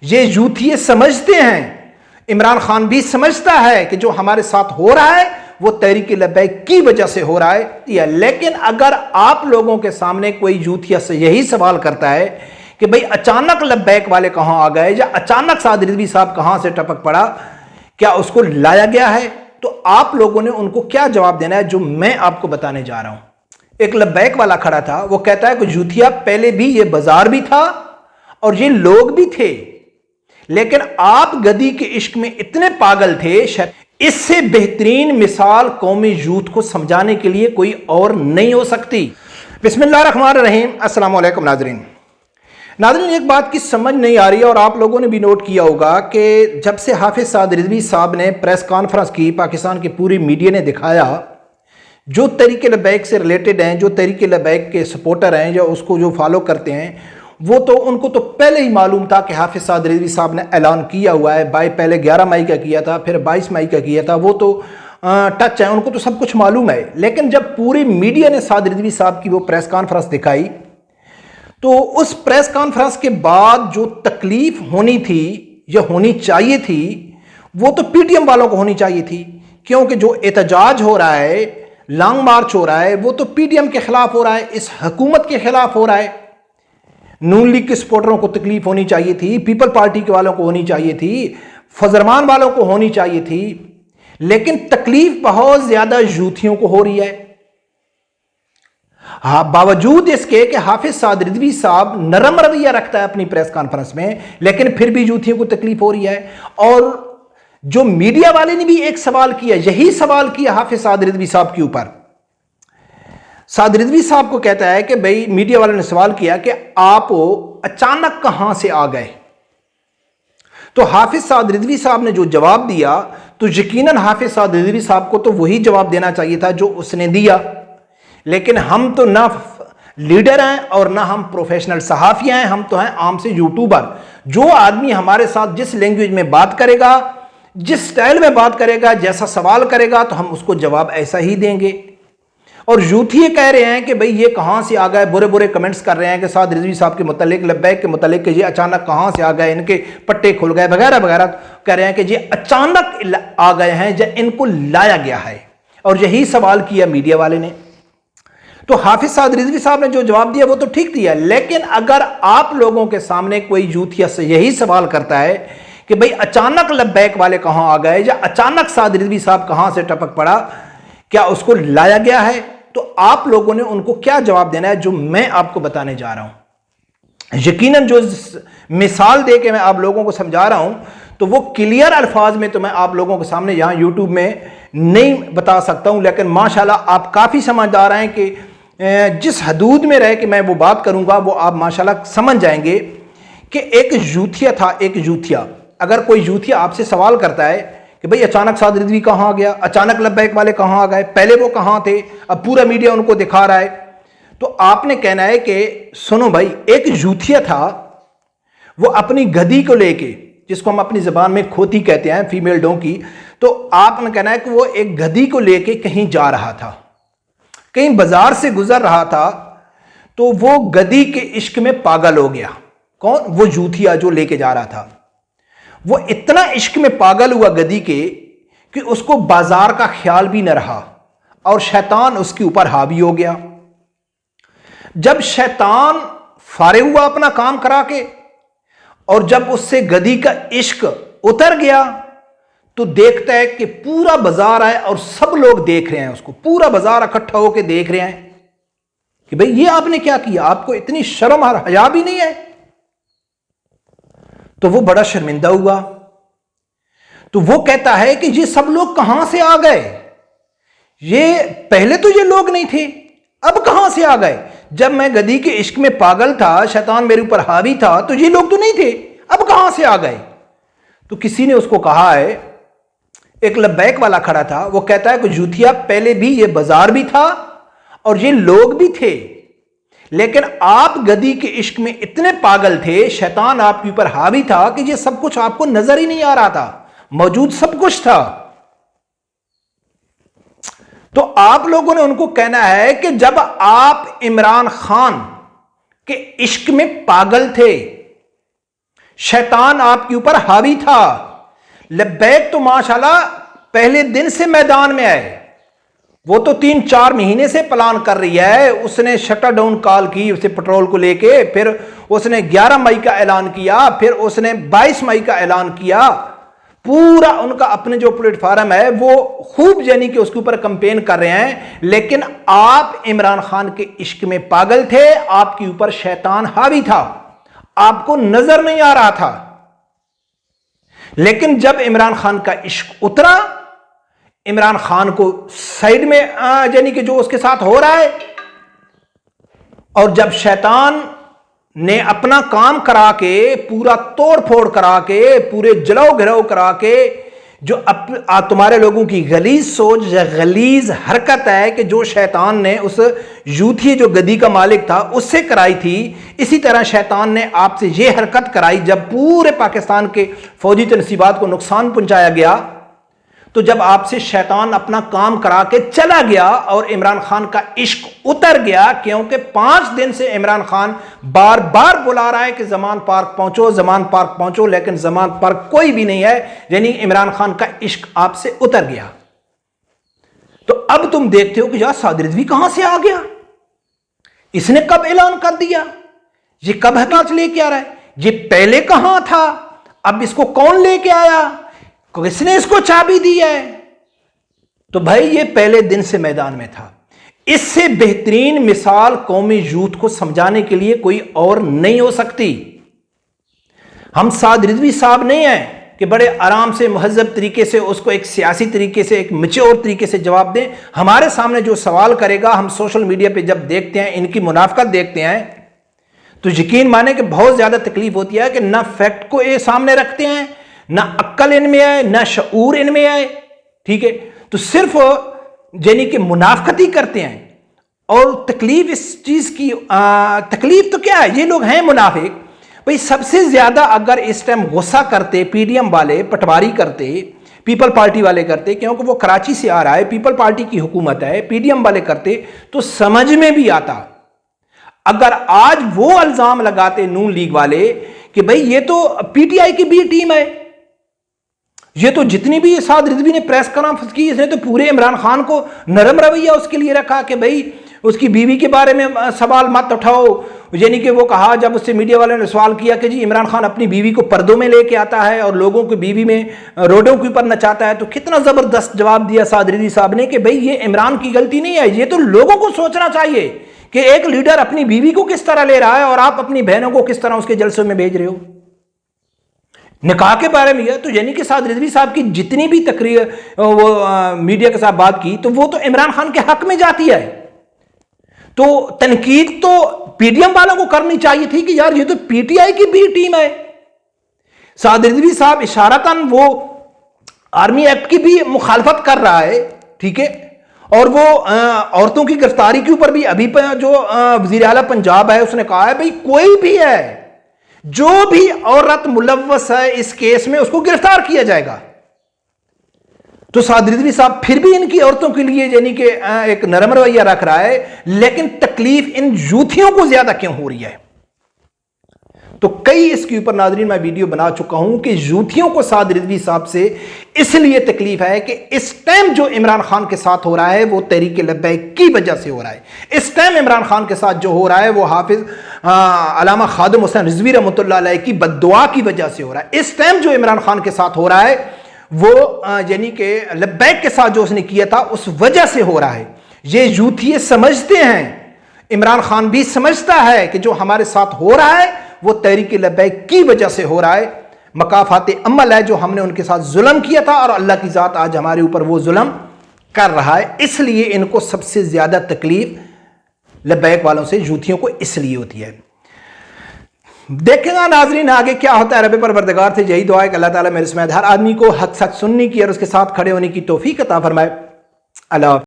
ये यूथिये समझते हैं, इमरान खान भी समझता है कि जो हमारे साथ हो रहा है वो तहरीक लब्बैक की वजह से हो रहा है। लेकिन अगर आप लोगों के सामने कोई यूथिया से यही सवाल करता है कि भाई अचानक लब्बैक वाले कहां आ गए या अचानक साद रिजवी साहब कहां से टपक पड़ा, क्या उसको लाया गया है, तो आप लोगों ने उनको क्या जवाब देना है जो मैं आपको बताने जा रहा हूं। एक लब्बैक वाला खड़ा था, वो कहता है कि यूथिया पहले भी ये बाजार भी था और ये लोग भी थे, लेकिन आप गदी के इश्क में इतने पागल थे। इससे बेहतरीन मिसाल कौमी यूथ को समझाने के लिए कोई और नहीं हो सकती। बिस्मिल्लाहिर्रहमानिर्रहीम। अस्सलाम वालेकुम नाज़रीन। एक बात की समझ नहीं आ रही है और आप लोगों ने भी नोट किया होगा कि जब से हाफिज साद रिजवी साहब ने प्रेस कॉन्फ्रेंस की, पाकिस्तान की पूरी मीडिया ने दिखाया जो तहरीक लब्बैक से रिलेटेड हैं, जो तहरीक लब्बैक के सपोर्टर हैं या उसको जो फॉलो करते हैं, वो तो उनको तो पहले ही मालूम था कि हाफिज साद रिजवी साहब ने ऐलान किया हुआ है। पहले 11 मई का किया था, फिर 22 मई का किया था, वो तो टच है, उनको तो सब कुछ मालूम है। लेकिन जब पूरी मीडिया ने साद रिजवी साहब की वो प्रेस कॉन्फ्रेंस दिखाई, तो उस प्रेस कॉन्फ्रेंस के बाद जो तकलीफ होनी थी या होनी चाहिए थी, वो तो पीटीएम वालों को होनी चाहिए थी, क्योंकि जो एहतजाज हो रहा है, लॉन्ग मार्च हो रहा है, वो तो पीटीएम के खिलाफ हो रहा है, इस हुकूमत के खिलाफ हो रहा है। नून लीग के सपोर्टरों को तकलीफ होनी चाहिए थी, पीपल पार्टी के वालों को होनी चाहिए थी, फजरमान वालों को होनी चाहिए थी, लेकिन तकलीफ बहुत ज्यादा यूथियों को हो रही है। हाँ, बावजूद इसके कि हाफिज साद रिजवी साहब नरम रवैया रखता है अपनी प्रेस कॉन्फ्रेंस में, लेकिन फिर भी यूथियों को तकलीफ हो रही है। और जो मीडिया वाले ने भी एक सवाल किया, यही सवाल किया हाफिज साद रिजवी साहब के ऊपर। साद रिजवी साहब को कहता है कि भाई, मीडिया वालों ने सवाल किया कि आप अचानक कहां से आ गए, तो हाफिज साद रिजवी साहब ने जो जवाब दिया, तो यकीनन हाफिज साद रिजवी साहब को तो वही जवाब देना चाहिए था जो उसने दिया। लेकिन हम तो ना लीडर हैं और ना हम प्रोफेशनल सहाफिया हैं, हम तो हैं आम से यूट्यूबर। जो आदमी हमारे साथ जिस लैंग्वेज में बात करेगा, जिस स्टाइल में बात करेगा, जैसा सवाल करेगा, तो हम उसको जवाब ऐसा ही देंगे। और यूथ ये कह रहे हैं कि भाई ये कहां से आ गए, बुरे बुरे कमेंट्स कर रहे हैं कि साद रिजवी साहब के मुतालिक, लब्बैक के मुतालिक, ये अचानक कहां से आ गए, इनके पट्टे खुल गए वगैरह वगैरह, कह रहे हैं कि ये अचानक आ गए हैं या इनको लाया गया है। और यही सवाल किया मीडिया वाले ने। तो हाफिज साद रिजवी साहब ने जो जवाब दिया वो तो ठीक दिया, लेकिन अगर आप लोगों के सामने कोई यूथिया से यही सवाल करता है कि भाई अचानक लब्बैक वाले कहां आ गए या अचानक साद रिजवी साहब कहां से टपक पड़ा, क्या उसको लाया गया है, तो आप लोगों ने उनको क्या जवाब देना है जो मैं आपको बताने जा रहा हूं। यकीनन जो मिसाल दे के मैं आप लोगों को समझा रहा हूं, तो वो क्लियर अल्फाज में तो मैं आप लोगों के सामने यहां यूट्यूब में नहीं बता सकता हूं, लेकिन माशाल्लाह आप काफी समझदार हैं कि जिस हदूद में रह के मैं वो बात करूंगा वो आप माशाल्लाह समझ जाएंगे कि एक यूथिया था। एक यूथिया, अगर कोई यूथिया आपसे सवाल करता है कि भाई अचानक साद रिजवी कहां आ गया, अचानक लब्बैक वाले कहां आ गए, पहले वो कहां थे, अब पूरा मीडिया उनको दिखा रहा है, तो आपने कहना है कि सुनो भाई, एक यूथिया था, वो अपनी गधी को लेके, जिसको हम अपनी जबान में खोती कहते हैं, फीमेल डोंकी, तो आपने कहना है कि वो एक गधी को लेके कहीं जा रहा था, कहीं बाजार से गुजर रहा था, तो वो गधी के इश्क में पागल हो गया। कौन? वो यूथिया जो लेके जा रहा था। वो इतना इश्क में पागल हुआ गधी के कि उसको बाजार का ख्याल भी न रहा और शैतान उसके ऊपर हावी हो गया। जब शैतान फारिग हुआ अपना काम करा के और जब उससे गधी का इश्क उतर गया, तो देखता है कि पूरा बाजार है और सब लोग देख रहे हैं उसको, पूरा बाजार इकट्ठा होकर देख रहे हैं कि भाई ये आपने क्या किया, आपको इतनी शर्म और हया भी नहीं है। तो वो बड़ा शर्मिंदा हुआ। तो वो कहता है कि ये सब लोग कहां से आ गए, ये पहले तो ये लोग नहीं थे, अब कहां से आ गए? जब मैं गधी के इश्क में पागल था, शैतान मेरे ऊपर हावी था, तो ये लोग तो नहीं थे, अब कहां से आ गए? तो किसी ने उसको कहा है, एक लब्बैक वाला खड़ा था, वो कहता है कि यूथिया पहले भी ये बाजार भी था और ये लोग भी थे, लेकिन आप गधी के इश्क में इतने पागल थे, शैतान आपके ऊपर हावी था कि ये सब कुछ आपको नजर ही नहीं आ रहा था, मौजूद सब कुछ था। तो आप लोगों ने उनको कहना है कि जब आप इमरान खान के इश्क में पागल थे, शैतान आपके ऊपर हावी था। लब्बैक तो माशाल्लाह पहले दिन से मैदान में आए, वो तो 3-4 महीने से प्लान कर रही है। उसने शटर डाउन कॉल की उसे पेट्रोल को लेके, फिर उसने 11 मई का ऐलान किया, फिर उसने 22 मई का ऐलान किया। पूरा उनका अपने जो प्लेटफार्म है वो खूब यानी कि उसके ऊपर कंपेन कर रहे हैं। लेकिन आप इमरान खान के इश्क में पागल थे, आपके ऊपर शैतान हावी था, आपको नजर नहीं आ रहा था। लेकिन जब इमरान खान का इश्क उतरा, इमरान खान को साइड में यानी कि जो उसके साथ हो रहा है, और जब शैतान ने अपना काम करा के, पूरा तोड़ फोड़ करा के, पूरे जलाओ घिराव करा के, जो तुम्हारे लोगों की गलीज सोच या गलीज हरकत है कि जो शैतान ने उस यूथी जो गद्दी का मालिक था उससे कराई थी, इसी तरह शैतान ने आपसे ये हरकत कराई जब पूरे पाकिस्तान के फौजी तनसीबात को नुकसान पहुंचाया गया। तो जब आपसे शैतान अपना काम करा के चला गया और इमरान खान का इश्क उतर गया, क्योंकि 5 दिन से इमरान खान बार बार बुला रहा है कि जमान पार्क पहुंचो, जमान पार्क पहुंचो, लेकिन जमान पार्क कोई भी नहीं है, यानी इमरान खान का इश्क आपसे उतर गया। तो अब तुम देखते हो कि यार साद रिजवी कहां से आ गया, इसने कब ऐलान कर दिया, ये कब हकाच लेके आ रहा है, ये पहले कहां था, अब इसको कौन लेके आया, किसने इसको चाबी दी है। तो भाई ये पहले दिन से मैदान में था। इससे बेहतरीन मिसाल कौमी यूथ को समझाने के लिए कोई और नहीं हो सकती। हम साद रिजवी साहब नहीं हैं कि बड़े आराम से महजब तरीके से उसको एक सियासी तरीके से, एक मैच्योर तरीके से जवाब दें। हमारे सामने जो सवाल करेगा, हम सोशल मीडिया पे जब देखते हैं, इनकी मुनाफकत देखते हैं, तो यकीन माने कि बहुत ज्यादा तकलीफ होती है कि ना फैक्ट को ये सामने रखते हैं, ना अक्ल इनमें आए, ना शऊर इनमें आए। ठीक है, तो सिर्फ यानी कि मुनाफकत ही करते हैं। और तकलीफ इस चीज की तकलीफ तो क्या है, ये लोग हैं मुनाफिक। भाई सबसे ज्यादा अगर इस टाइम गुस्सा करते पीडीएम वाले, पटवारी करते, पीपल पार्टी वाले करते, क्योंकि वो कराची से आ रहा है, पीपल पार्टी की हुकूमत है, पीडीएम वाले करते तो समझ में भी आता। अगर आज वो इल्जाम लगाते नून लीग वाले कि भाई ये तो पीटीआई की बी टीम है, ये तो जितनी भी साद रिजवी ने प्रेस कॉन्फ्रेंस की, इसने तो पूरे इमरान खान को नरम रवैया उसके लिए रखा कि भाई उसकी बीवी के बारे में सवाल मत उठाओ। यानी कि वो कहा, जब उससे मीडिया वाले ने सवाल किया कि जी इमरान खान अपनी बीवी को पर्दों में लेके आता है और लोगों को बीवी में रोडों के ऊपर नचाता है, तो कितना जबरदस्त जवाब दिया साद रिजवी साहब ने कि भाई ये इमरान की गलती नहीं है, ये तो लोगों को सोचना चाहिए कि एक लीडर अपनी बीवी को किस तरह ले रहा है और आप अपनी बहनों को किस तरह उसके जलसों में भेज रहे हो। निकाह के बारे में, तो यानी कि साद रिजवी साहब की जितनी भी तकरीर वो मीडिया के साथ बात की, तो वो तो इमरान खान के हक में जाती है। तो तनकीद तो पीडीएम वालों को करनी चाहिए थी कि यार ये तो पीटीआई की बी टीम है। साद रिजवी साहब इशारतन वो आर्मी एक्ट की भी मुखालफत कर रहा है, ठीक है, और वो औरतों की गिरफ्तारी के ऊपर भी अभी जो वजीर आला पंजाब है उसने कहा है भाई कोई भी है, जो भी औरत मुलव्वस है इस केस में उसको गिरफ्तार किया जाएगा। तो साद रिजवी साहब फिर भी इनकी औरतों के लिए यानी कि एक नरम रवैया रख रहा है, लेकिन तकलीफ इन यूथियों को ज्यादा क्यों हो रही है। तो कई इसके ऊपर नाज़रीन मैं वीडियो बना चुका हूं कि यूथियों को साद रिजवी साहब से इसलिए तकलीफ है कि इस टाइम जो इमरान खान के साथ हो रहा है वो तहरीक लब्बैक की वजह से हो रहा है। इस टाइम इमरान खान के साथ जो हो रहा है वो हाफिज अल्लामा खादिम हुसैन रिजवी रहमतुल्लाह अलैह की बद्दुआ की वजह से हो रहा है। इस टाइम जो इमरान खान के साथ हो रहा है वो यानी कि लब्बैक के साथ जो उसने किया था उस वजह से हो रहा है। ये यूथी समझते हैं, इमरान खान भी समझता है कि जो हमारे साथ हो रहा है वो तहरीक लब्बैक की वजह से हो रहा है। मकाफात अमल है जो हमने उनके साथ जुल्म किया था और अल्लाह की ज़ात आज हमारे ऊपर वो जुल्म कर रहा है, इसलिए इनको सबसे ज्यादा तकलीफ लब्बैक वालों से यूथियों को इसलिए होती है। देखेगा नाजरीन आगे क्या होता है। रब परवरदिगार से यही दुआ है कि अल्लाह ताला मेरे समेत हर आदमी को हक सच सुनने की और उसके साथ खड़े होने की तौफीक अता फरमाए। अल्लाह।